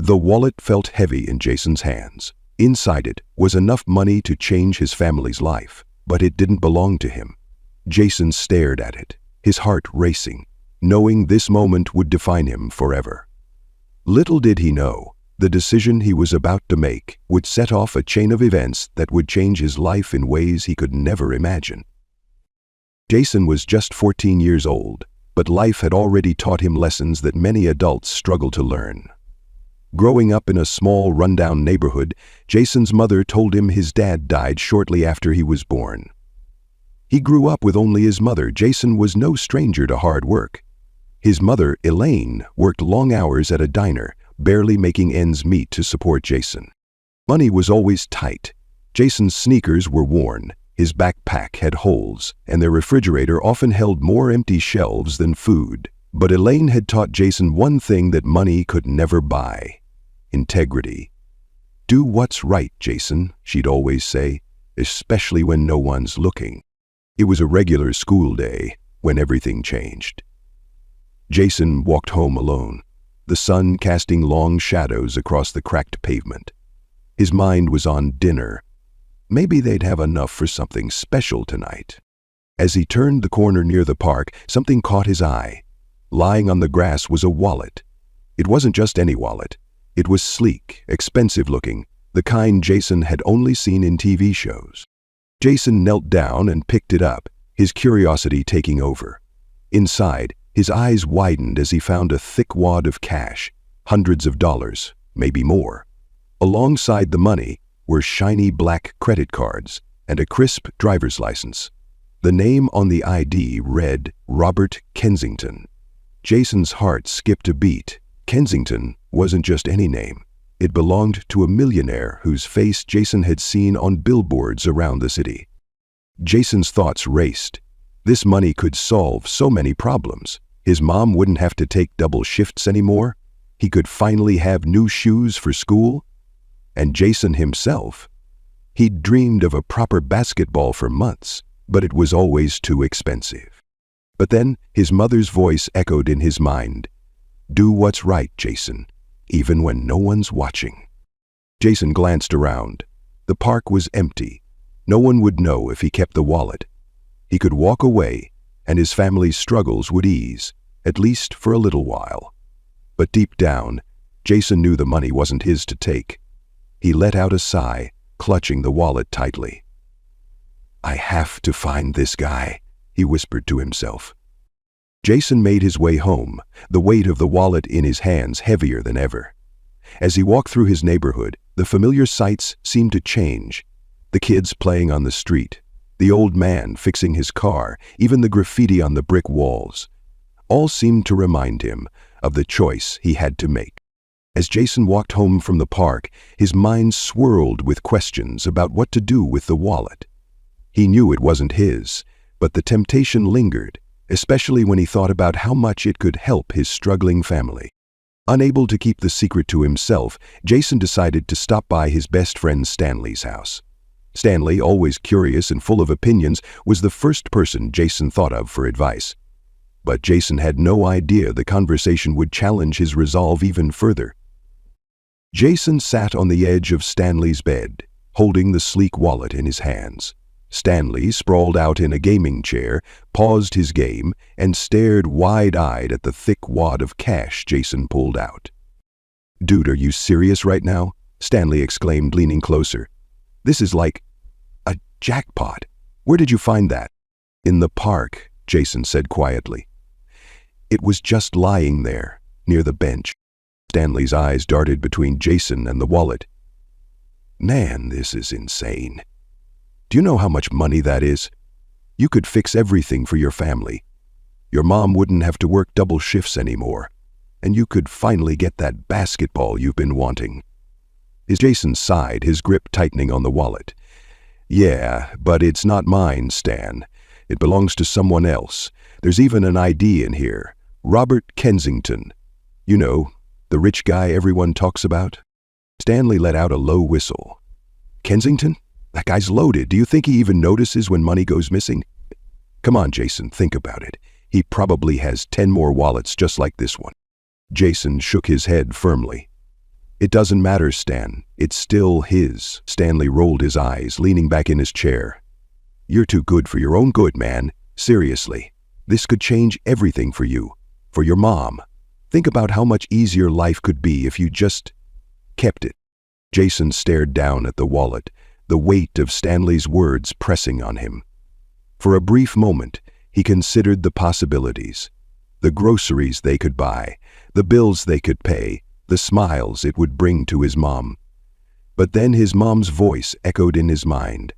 The wallet felt heavy in Jason's hands. Inside it was enough money to change his family's life, but it didn't belong to him. Jason stared at it, his heart racing, knowing this moment would define him forever. Little did he know, the decision he was about to make would set off a chain of events that would change his life in ways he could never imagine. Jason was just 14 years old, but life had already taught him lessons that many adults struggle to learn. Growing up in a small, rundown neighborhood, Jason's mother told him his dad died shortly after he was born. He grew up with only his mother. Jason was no stranger to hard work. His mother, Elaine, worked long hours at a diner, barely making ends meet to support Jason. Money was always tight. Jason's sneakers were worn, his backpack had holes, and their refrigerator often held more empty shelves than food. But Elaine had taught Jason one thing that money could never buy: integrity. "Do what's right, Jason," she'd always say, especially when no one's looking. It was a regular school day when everything changed. Jason walked home alone, the sun casting long shadows across the cracked pavement. His mind was on dinner. Maybe they'd have enough for something special tonight. As he turned the corner near the park, something caught his eye. Lying on the grass was a wallet. It wasn't just any wallet. It was sleek, expensive-looking, the kind Jason had only seen in TV shows. Jason knelt down and picked it up, his curiosity taking over. Inside, his eyes widened as he found a thick wad of cash, hundreds of dollars, maybe more. Alongside the money were shiny black credit cards and a crisp driver's license. The name on the ID read Robert Kensington. Jason's heart skipped a beat. Kensington wasn't just any name. It belonged to a millionaire whose face Jason had seen on billboards around the city. Jason's thoughts raced. This money could solve so many problems. His mom wouldn't have to take double shifts anymore. He could finally have new shoes for school. And Jason himself. He'd dreamed of a proper basketball for months, but it was always too expensive. But then his mother's voice echoed in his mind. "Do what's right, Jason, even when no one's watching." Jason glanced around. The park was empty. No one would know if he kept the wallet. He could walk away, and his family's struggles would ease, at least for a little while. But deep down, Jason knew the money wasn't his to take. He let out a sigh, clutching the wallet tightly. "I have to find this guy," he whispered to himself. Jason made his way home, the weight of the wallet in his hands heavier than ever. As he walked through his neighborhood, the familiar sights seemed to change. The kids playing on the street, the old man fixing his car, even the graffiti on the brick walls. All seemed to remind him of the choice he had to make. As Jason walked home from the park, his mind swirled with questions about what to do with the wallet. He knew it wasn't his, but the temptation lingered, especially when he thought about how much it could help his struggling family. Unable to keep the secret to himself, Jason decided to stop by his best friend Stanley's house. Stanley, always curious and full of opinions, was the first person Jason thought of for advice. But Jason had no idea the conversation would challenge his resolve even further. Jason sat on the edge of Stanley's bed, holding the sleek wallet in his hands. Stanley, sprawled out in a gaming chair, paused his game and stared wide-eyed at the thick wad of cash Jason pulled out. "Dude, are you serious right now?" Stanley exclaimed, leaning closer. "This is like a jackpot. Where did you find that?" "In the park," Jason said quietly. "It was just lying there, near the bench." Stanley's eyes darted between Jason and the wallet. "Man, this is insane. Do you know how much money that is? You could fix everything for your family. Your mom wouldn't have to work double shifts anymore, and you could finally get that basketball you've been wanting." Jason sighed, his grip tightening on the wallet. "Yeah, but it's not mine, Stan. It belongs to someone else. There's even an ID in here. Robert Kensington. You know, the rich guy everyone talks about." Stanley let out a low whistle. "Kensington? That guy's loaded. Do you think he even notices when money goes missing?" "Come on, Jason, think about it. He probably has 10 more wallets just like this one." Jason shook his head firmly. It doesn't matter, Stan. It's still his. Stanley rolled his eyes, leaning back in his chair. You're too good for your own good, man. Seriously. This could change everything for you. For your mom. Think about how much easier life could be if you just kept it. Jason stared down at the wallet, the weight of Stanley's words pressing on him. For a brief moment, he considered the possibilities. The groceries they could buy, the bills they could pay, the smiles it would bring to his mom. But then his mom's voice echoed in his mind.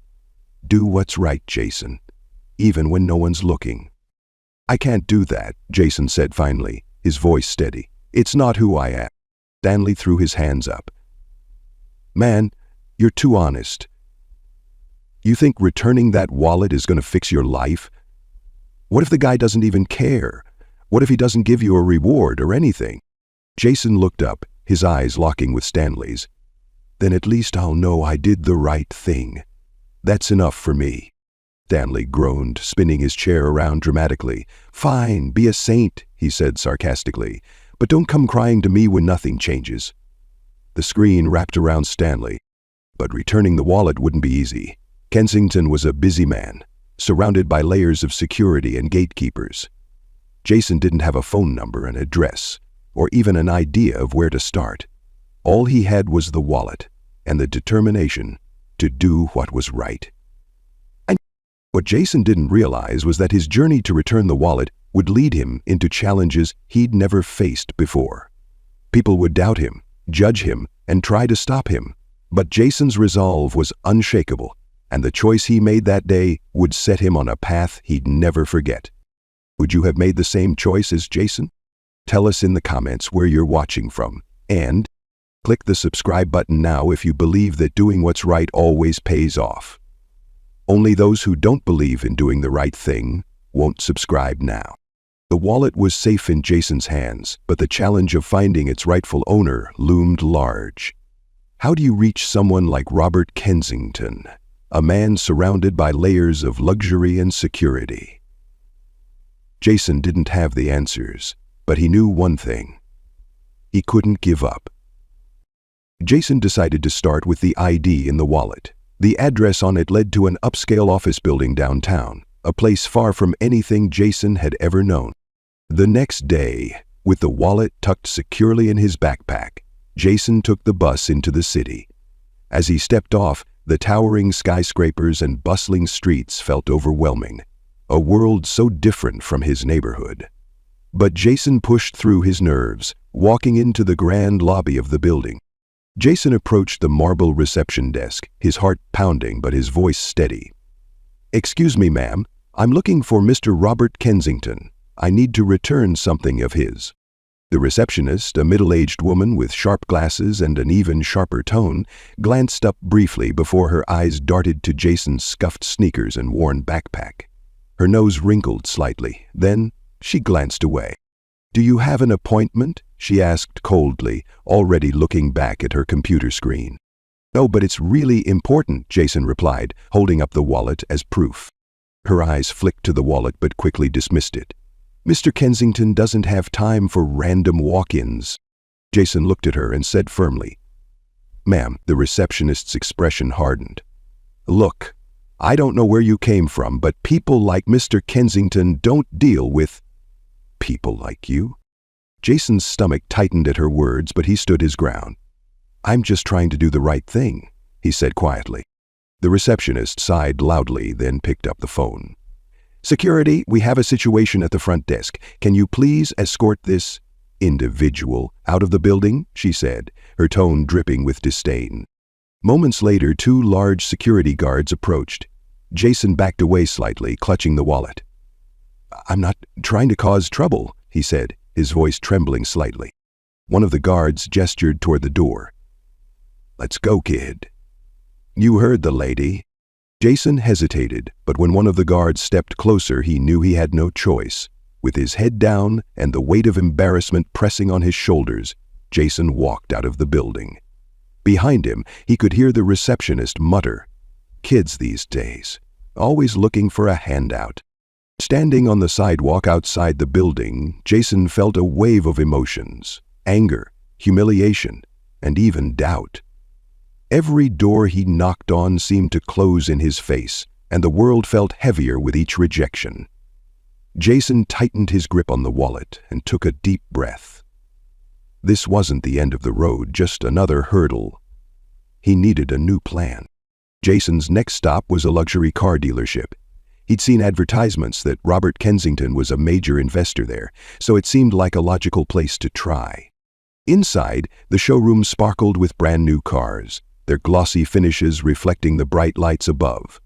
Do what's right, Jason, even when no one's looking. I can't do that, Jason said finally, his voice steady. It's not who I am. Stanley threw his hands up. Man, you're too honest. You think returning that wallet is going to fix your life? What if the guy doesn't even care? What if he doesn't give you a reward or anything? Jason looked up, his eyes locking with Stanley's. Then at least I'll know I did the right thing. That's enough for me. Stanley groaned, spinning his chair around dramatically. Fine, be a saint, he said sarcastically, but don't come crying to me when nothing changes. The screen wrapped around Stanley, but returning the wallet wouldn't be easy. Kensington was a busy man, surrounded by layers of security and gatekeepers. Jason didn't have a phone number, an address, or even an idea of where to start. All he had was the wallet and the determination to do what was right. And what Jason didn't realize was that his journey to return the wallet would lead him into challenges he'd never faced before. People would doubt him, judge him, and try to stop him. But Jason's resolve was unshakable, and the choice he made that day would set him on a path he'd never forget. Would you have made the same choice as Jason? Tell us in the comments where you're watching from, and click the subscribe button now if you believe that doing what's right always pays off. Only those who don't believe in doing the right thing won't subscribe now. The wallet was safe in Jason's hands, but the challenge of finding its rightful owner loomed large. How do you reach someone like Robert Kensington, a man surrounded by layers of luxury and security? Jason didn't have the answers, but he knew one thing. He couldn't give up. Jason decided to start with the ID in the wallet. The address on it led to an upscale office building downtown, a place far from anything Jason had ever known. The next day, with the wallet tucked securely in his backpack, Jason took the bus into the city. As he stepped off, the towering skyscrapers and bustling streets felt overwhelming, a world so different from his neighborhood. But Jason pushed through his nerves, walking into the grand lobby of the building. Jason approached the marble reception desk, his heart pounding but his voice steady. Excuse me, ma'am. I'm looking for Mr. Robert Kensington. I need to return something of his. The receptionist, a middle-aged woman with sharp glasses and an even sharper tone, glanced up briefly before her eyes darted to Jason's scuffed sneakers and worn backpack. Her nose wrinkled slightly. Then she glanced away. Do you have an appointment? She asked coldly, already looking back at her computer screen. No, but it's really important, Jason replied, holding up the wallet as proof. Her eyes flicked to the wallet but quickly dismissed it. Mr. Kensington doesn't have time for random walk-ins. Jason looked at her and said firmly, Ma'am, the receptionist's expression hardened. Look, I don't know where you came from, but people like Mr. Kensington don't deal with people like you. Jason's stomach tightened at her words, but he stood his ground. I'm just trying to do the right thing, he said quietly. The receptionist sighed loudly, then picked up the phone. Security, we have a situation at the front desk. Can you please escort this individual out of the building? She said, her tone dripping with disdain. Moments later, 2 large security guards approached. Jason backed away slightly, clutching the wallet. I'm not trying to cause trouble, he said, his voice trembling slightly. One of the guards gestured toward the door. Let's go, kid. You heard the lady. Jason hesitated, but when one of the guards stepped closer, he knew he had no choice. With his head down and the weight of embarrassment pressing on his shoulders, Jason walked out of the building. Behind him, he could hear the receptionist mutter, Kids these days, always looking for a handout. Standing on the sidewalk outside the building, Jason felt a wave of emotions, anger, humiliation, and even doubt. Every door he knocked on seemed to close in his face, and the world felt heavier with each rejection. Jason tightened his grip on the wallet and took a deep breath. This wasn't the end of the road, just another hurdle. He needed a new plan. Jason's next stop was a luxury car dealership. He'd seen advertisements that Robert Kensington was a major investor there, so it seemed like a logical place to try. Inside, the showroom sparkled with brand-new cars, their glossy finishes reflecting the bright lights above.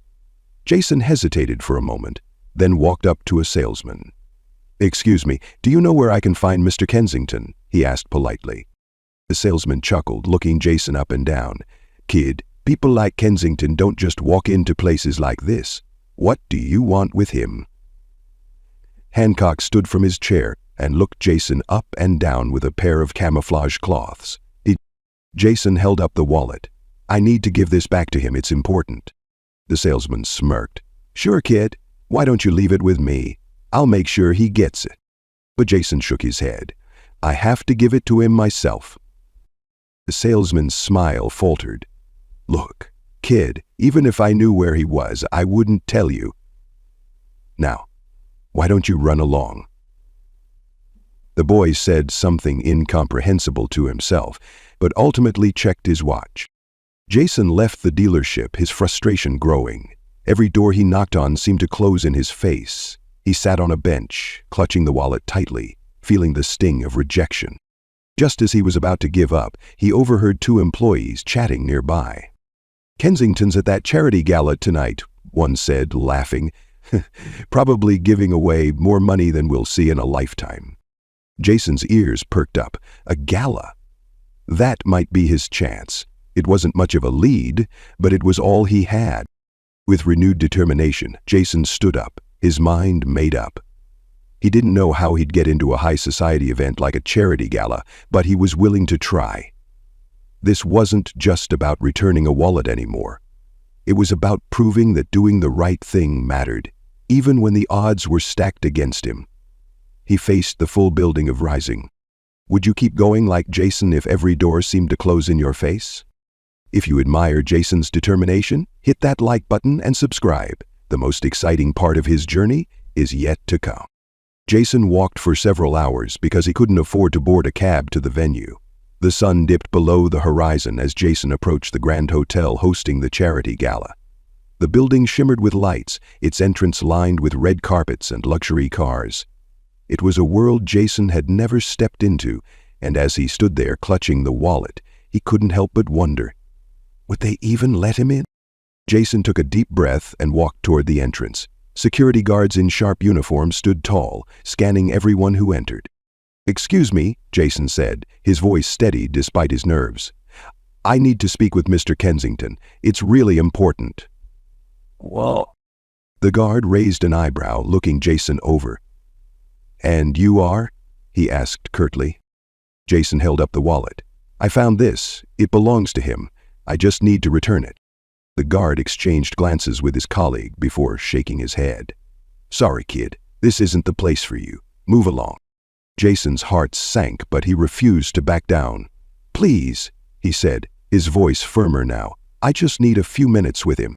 Jason hesitated for a moment, then walked up to a salesman. "Excuse me, do you know where I can find Mr. Kensington?" he asked politely. The salesman chuckled, looking Jason up and down. "Kid, people like Kensington don't just walk into places like this. What do you want with him?" Hancock stood from his chair and looked Jason up and down with a pair of camouflage cloths. Jason held up the wallet. "I need to give this back to him, it's important." The salesman smirked. "Sure, kid. Why don't you leave it with me? I'll make sure he gets it." But Jason shook his head. "I have to give it to him myself." The salesman's smile faltered. "Look, kid, even if I knew where he was, I wouldn't tell you. Now, why don't you run along?" The boy said something incomprehensible to himself, but ultimately checked his watch. Jason left the dealership, his frustration growing. Every door he knocked on seemed to close in his face. He sat on a bench, clutching the wallet tightly, feeling the sting of rejection. Just as he was about to give up, he overheard two employees chatting nearby. "Kensington's at that charity gala tonight," one said, laughing. "Probably giving away more money than we'll see in a lifetime." Jason's ears perked up. A gala? That might be his chance. It wasn't much of a lead, but it was all he had. With renewed determination, Jason stood up, his mind made up. He didn't know how he'd get into a high society event like a charity gala, but he was willing to try. This wasn't just about returning a wallet anymore. It was about proving that doing the right thing mattered, even when the odds were stacked against him. He faced the full building of Rising. Would you keep going like Jason if every door seemed to close in your face? If you admire Jason's determination, hit that like button and subscribe. The most exciting part of his journey is yet to come. Jason walked for several hours because he couldn't afford to board a cab to the venue. The sun dipped below the horizon as Jason approached the Grand Hotel hosting the charity gala. The building shimmered with lights, its entrance lined with red carpets and luxury cars. It was a world Jason had never stepped into, and as he stood there clutching the wallet, he couldn't help but wonder, would they even let him in? Jason took a deep breath and walked toward the entrance. Security guards in sharp uniforms stood tall, scanning everyone who entered. "Excuse me," Jason said, his voice steady despite his nerves. "I need to speak with Mr. Kensington. It's really important." Well, The guard raised an eyebrow, looking Jason over. "And you are?" he asked curtly. Jason held up the wallet. "I found this. It belongs to him. I just need to return it." The guard exchanged glances with his colleague before shaking his head. "Sorry, kid. This isn't the place for you. Move along." Jason's heart sank, but he refused to back down. "Please," he said, his voice firmer now. "I just need a few minutes with him."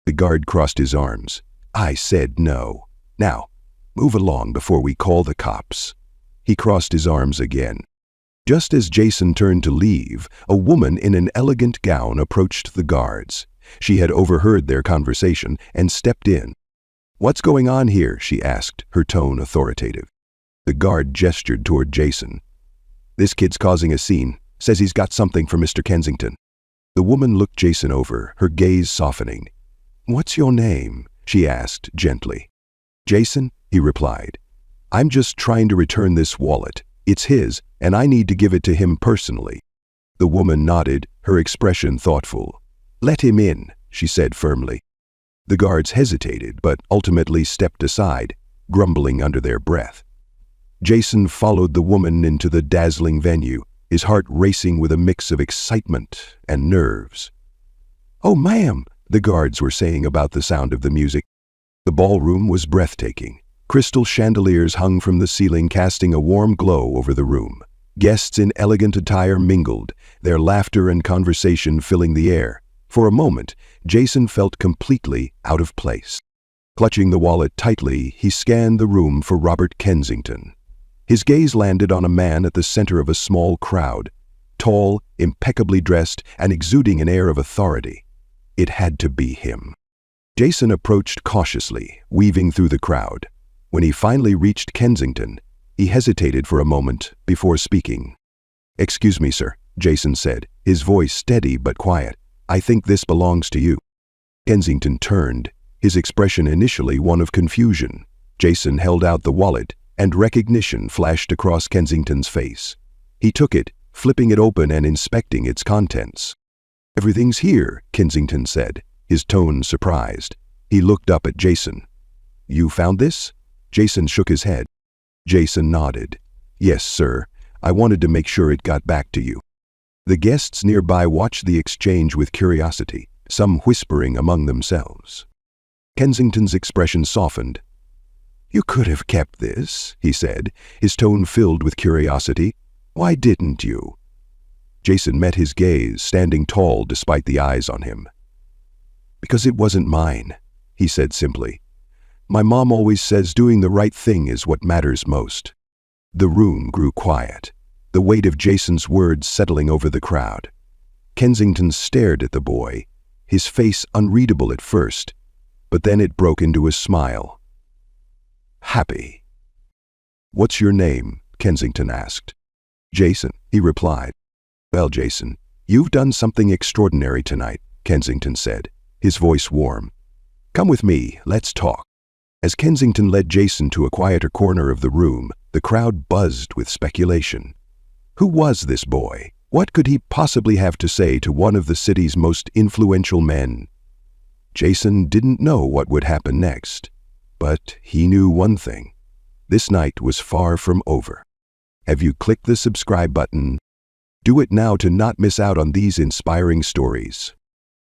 The guard crossed his arms. "I said no. Now, move along before we call the cops." He crossed his arms again. Just as Jason turned to leave, a woman in an elegant gown approached the guards. She had overheard their conversation and stepped in. "What's going on here?" she asked, her tone authoritative. The guard gestured toward Jason. "This kid's causing a scene. Says he's got something for Mr. Kensington." The woman looked Jason over, her gaze softening. "What's your name?" she asked gently. "Jason," he replied. "I'm just trying to return this wallet. It's his, and I need to give it to him personally." The woman nodded, her expression thoughtful. "Let him in," she said firmly. The guards hesitated, but ultimately stepped aside, grumbling under their breath. Jason followed the woman into the dazzling venue, his heart racing with a mix of excitement and nerves. "Oh, ma'am," the guards were saying about the sound of the music. The ballroom was breathtaking. Crystal chandeliers hung from the ceiling, casting a warm glow over the room. Guests in elegant attire mingled, their laughter and conversation filling the air. For a moment, Jason felt completely out of place. Clutching the wallet tightly, he scanned the room for Robert Kensington. His gaze landed on a man at the center of a small crowd, tall, impeccably dressed, and exuding an air of authority. It had to be him. Jason approached cautiously, weaving through the crowd. When he finally reached Kensington, he hesitated for a moment before speaking. "Excuse me, sir," Jason said, his voice steady but quiet. "I think this belongs to you." Kensington turned, his expression initially one of confusion. Jason held out the wallet, and recognition flashed across Kensington's face. He took it, flipping it open and inspecting its contents. "Everything's here," Kensington said, his tone surprised. He looked up at Jason. "You found this?" Jason shook his head. Jason nodded. "Yes, sir. I wanted to make sure it got back to you." The guests nearby watched the exchange with curiosity, some whispering among themselves. Kensington's expression softened. "You could have kept this," he said, his tone filled with curiosity. "Why didn't you?" Jason met his gaze, standing tall despite the eyes on him. "Because it wasn't mine," he said simply. "My mom always says doing the right thing is what matters most." The room grew quiet, the weight of Jason's words settling over the crowd. Kensington stared at the boy, his face unreadable at first, but then it broke into a smile. "Happy." "What's your name?" Kensington asked. "Jason," he replied. "Well, Jason, you've done something extraordinary tonight," Kensington said, his voice warm. "Come with me, let's talk." As Kensington led Jason to a quieter corner of the room, the crowd buzzed with speculation. Who was this boy? What could he possibly have to say to one of the city's most influential men? Jason didn't know what would happen next, but he knew one thing. This night was far from over. Have you clicked the subscribe button? Do it now to not miss out on these inspiring stories.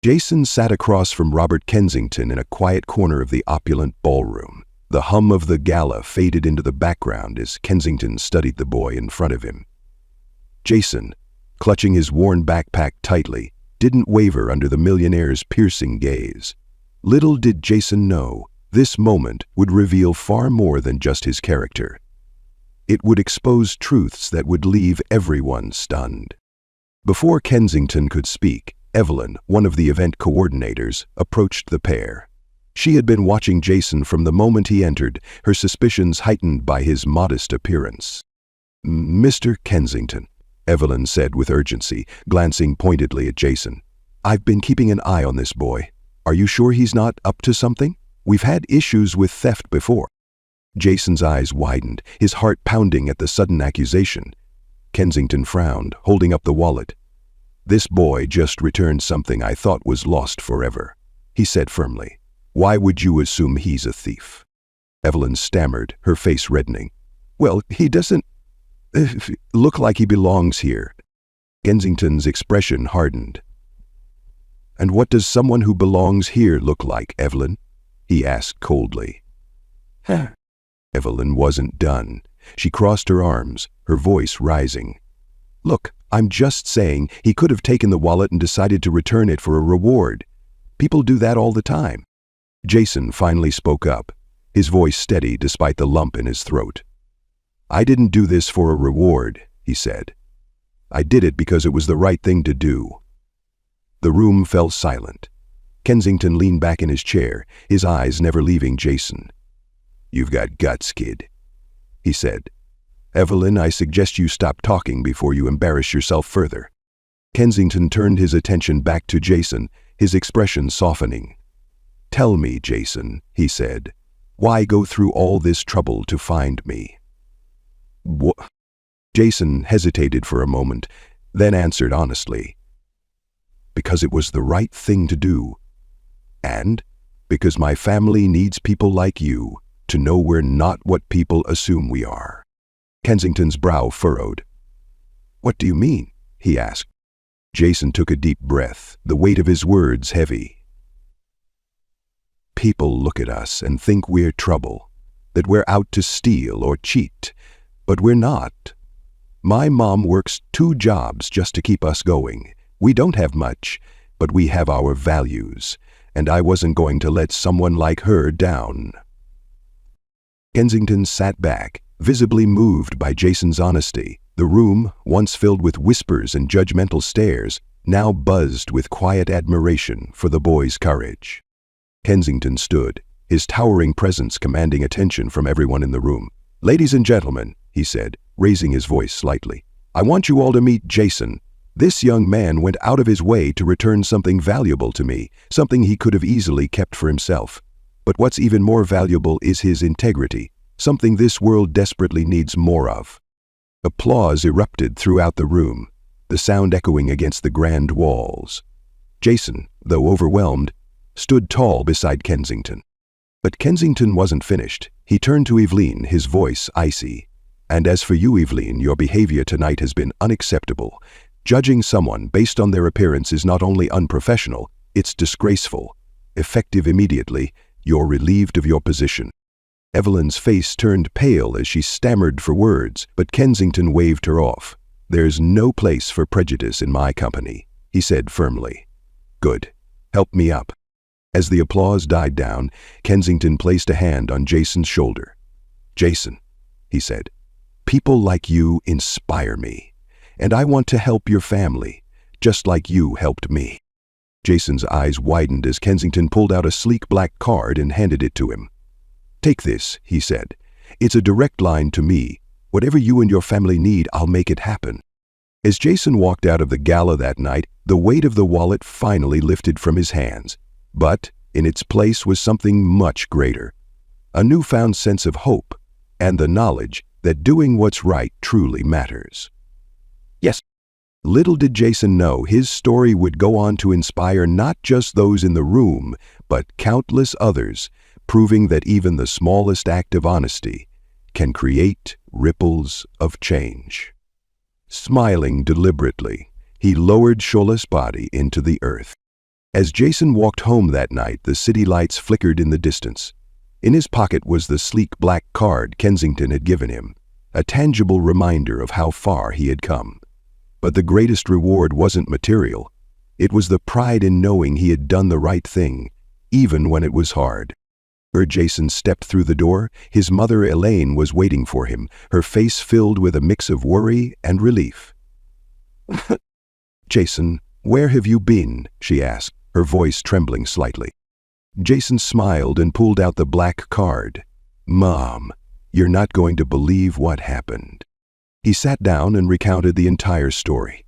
Jason sat across from Robert Kensington in a quiet corner of the opulent ballroom. The hum of the gala faded into the background as Kensington studied the boy in front of him. Jason, clutching his worn backpack tightly, didn't waver under the millionaire's piercing gaze. Little did Jason know, this moment would reveal far more than just his character. It would expose truths that would leave everyone stunned. Before Kensington could speak, Evelyn, one of the event coordinators, approached the pair. She had been watching Jason from the moment he entered, her suspicions heightened by his modest appearance. "Mr. Kensington," Evelyn said with urgency, glancing pointedly at Jason. "I've been keeping an eye on this boy. Are you sure he's not up to something? We've had issues with theft before." Jason's eyes widened, his heart pounding at the sudden accusation. Kensington frowned, holding up the wallet. "This boy just returned something I thought was lost forever," he said firmly. "Why would you assume he's a thief?" Evelyn stammered, her face reddening. "Well, he doesn't look like he belongs here." Kensington's expression hardened. "And what does someone who belongs here look like, Evelyn?" he asked coldly. Evelyn wasn't done. She crossed her arms, her voice rising. "Look, I'm just saying he could have taken the wallet and decided to return it for a reward. People do that all the time." Jason finally spoke up, his voice steady despite the lump in his throat. "I didn't do this for a reward," he said. "I did it because it was the right thing to do." The room fell silent. Kensington leaned back in his chair, his eyes never leaving Jason. "You've got guts, kid," he said. "Evelyn, I suggest you stop talking before you embarrass yourself further." Kensington turned his attention back to Jason, his expression softening. "Tell me, Jason," he said, "why go through all this trouble to find me?" Jason hesitated for a moment, then answered honestly. "Because it was the right thing to do. And because my family needs people like you to know we're not what people assume we are." Kensington's brow furrowed. "What do you mean?" he asked. Jason took a deep breath, the weight of his words heavy. "People look at us and think we're trouble, that we're out to steal or cheat, but we're not. My mom works 2 jobs just to keep us going. We don't have much, but we have our values, and I wasn't going to let someone like her down." Kensington sat back, visibly moved by Jason's honesty. The room, once filled with whispers and judgmental stares, now buzzed with quiet admiration for the boy's courage. Kensington stood, his towering presence commanding attention from everyone in the room. "Ladies and gentlemen," he said, raising his voice slightly, "I want you all to meet Jason. This young man went out of his way to return something valuable to me, something he could have easily kept for himself. But what's even more valuable is his integrity, something this world desperately needs more of." Applause erupted throughout the room, the sound echoing against the grand walls. Jason, though overwhelmed, stood tall beside Kensington. But Kensington wasn't finished. He turned to Evelyn, his voice icy. "And as for you, Evelyn, your behavior tonight has been unacceptable. Judging someone based on their appearance is not only unprofessional, it's disgraceful. Effective immediately, you're relieved of your position." Evelyn's face turned pale as she stammered for words, but Kensington waved her off. "There's no place for prejudice in my company," he said firmly. "Good. Help me up." As the applause died down, Kensington placed a hand on Jason's shoulder. "Jason," he said, "people like you inspire me, and I want to help your family, just like you helped me." Jason's eyes widened as Kensington pulled out a sleek black card and handed it to him. "Take this," he said. "It's a direct line to me. Whatever you and your family need, I'll make it happen." As Jason walked out of the gala that night, the weight of the wallet finally lifted from his hands. But in its place was something much greater. A newfound sense of hope and the knowledge that doing what's right truly matters. Yes, little did Jason know his story would go on to inspire not just those in the room, but countless others, proving that even the smallest act of honesty can create ripples of change. Smiling deliberately, he lowered Shola's body into the earth. As Jason walked home that night, the city lights flickered in the distance. In his pocket was the sleek black card Kensington had given him, a tangible reminder of how far he had come. But the greatest reward wasn't material. It was the pride in knowing he had done the right thing, even when it was hard. As Jason stepped through the door, his mother Elaine was waiting for him, her face filled with a mix of worry and relief. "Jason, where have you been?" she asked, her voice trembling slightly. Jason smiled and pulled out the black card. "Mom, you're not going to believe what happened." He sat down and recounted the entire story,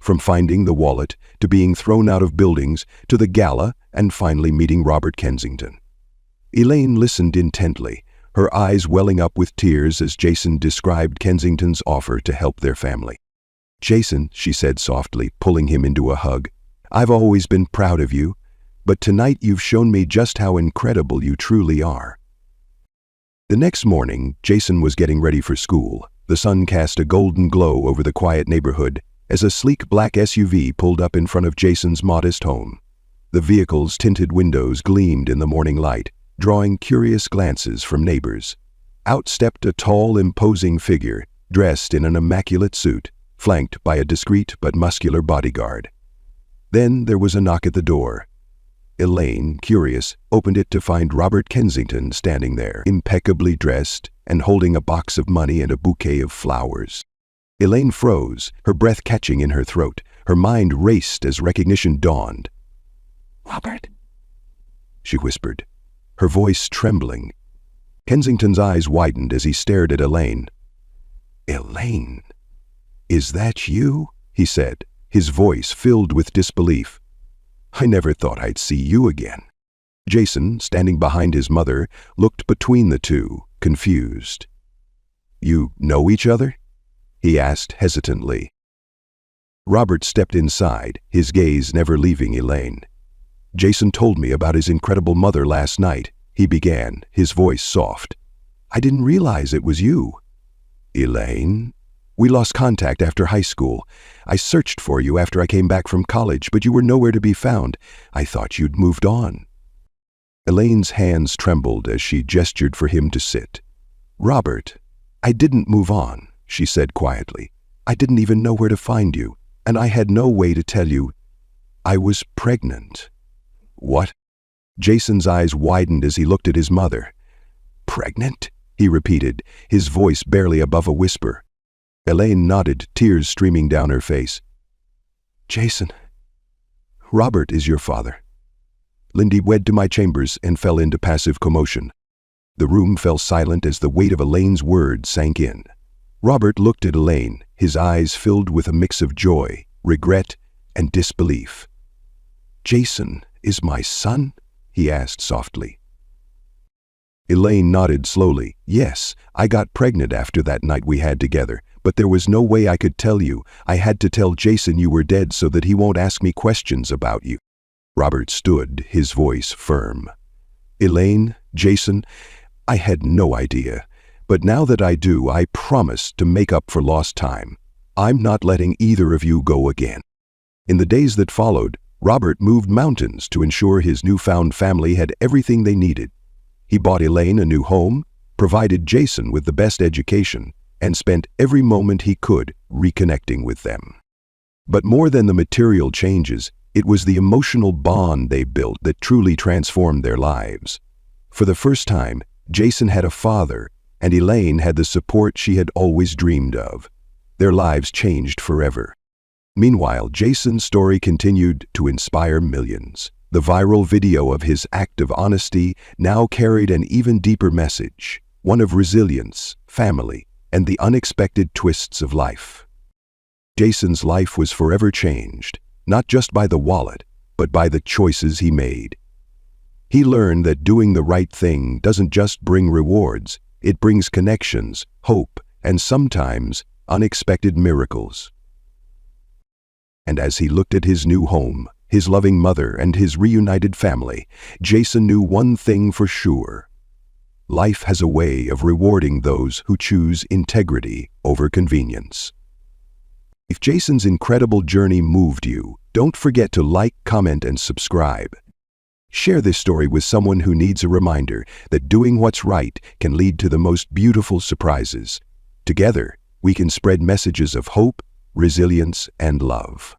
from finding the wallet to being thrown out of buildings to the gala and finally meeting Robert Kensington. Elaine listened intently, her eyes welling up with tears as Jason described Kensington's offer to help their family. "Jason," she said softly, pulling him into a hug, "I've always been proud of you, but tonight you've shown me just how incredible you truly are." The next morning, Jason was getting ready for school. The sun cast a golden glow over the quiet neighborhood as a sleek black SUV pulled up in front of Jason's modest home. The vehicle's tinted windows gleamed in the morning light, drawing curious glances from neighbors. Out stepped a tall, imposing figure, dressed in an immaculate suit, flanked by a discreet but muscular bodyguard. Then there was a knock at the door. Elaine, curious, opened it to find Robert Kensington standing there, impeccably dressed and holding a box of money and a bouquet of flowers. Elaine froze, her breath catching in her throat. Her mind raced as recognition dawned. "Robert," she whispered, her voice trembling. Kensington's eyes widened as he stared at Elaine. "Elaine, is that you?" he said, his voice filled with disbelief. "I never thought I'd see you again." Jason, standing behind his mother, looked between the two, confused. "You know each other?" he asked hesitantly. Robert stepped inside, his gaze never leaving Elaine. "Jason told me about his incredible mother last night," he began, his voice soft. "I didn't realize it was you." "Elaine? We lost contact after high school. I searched for you after I came back from college, but you were nowhere to be found. I thought you'd moved on." Elaine's hands trembled as she gestured for him to sit. "Robert, I didn't move on," she said quietly. I didn't even know where to find you, and I had no way to tell you I was pregnant." "What?" Jason's eyes widened as he looked at his mother. "Pregnant?" he repeated, his voice barely above a whisper. Elaine nodded, tears streaming down her face. "Jason, Robert is your father." Lindy wed to my chambers and fell into passive commotion. The room fell silent as the weight of Elaine's words sank in. Robert looked at Elaine, his eyes filled with a mix of joy, regret, and disbelief. "Jason is my son?" he asked softly. Elaine nodded slowly. "Yes, I got pregnant after that night we had together, but there was no way I could tell you. I had to tell Jason you were dead so that he won't ask me questions about you." Robert stood, his voice firm. "Elaine, Jason, I had no idea. But now that I do, I promise to make up for lost time. I'm not letting either of you go again." In the days that followed, Robert moved mountains to ensure his newfound family had everything they needed. He bought Elaine a new home, provided Jason with the best education, and spent every moment he could reconnecting with them. But more than the material changes, it was the emotional bond they built that truly transformed their lives. For the first time, Jason had a father, and Elaine had the support she had always dreamed of. Their lives changed forever. Meanwhile, Jason's story continued to inspire millions. The viral video of his act of honesty now carried an even deeper message, one of resilience, family, and the unexpected twists of life. Jason's life was forever changed, not just by the wallet, but by the choices he made. He learned that doing the right thing doesn't just bring rewards, it brings connections, hope, and sometimes unexpected miracles. And as he looked at his new home, his loving mother, and his reunited family, Jason knew one thing for sure. Life has a way of rewarding those who choose integrity over convenience. If Jason's incredible journey moved you, don't forget to like, comment, and subscribe. Share this story with someone who needs a reminder that doing what's right can lead to the most beautiful surprises. Together, we can spread messages of hope, resilience, and love.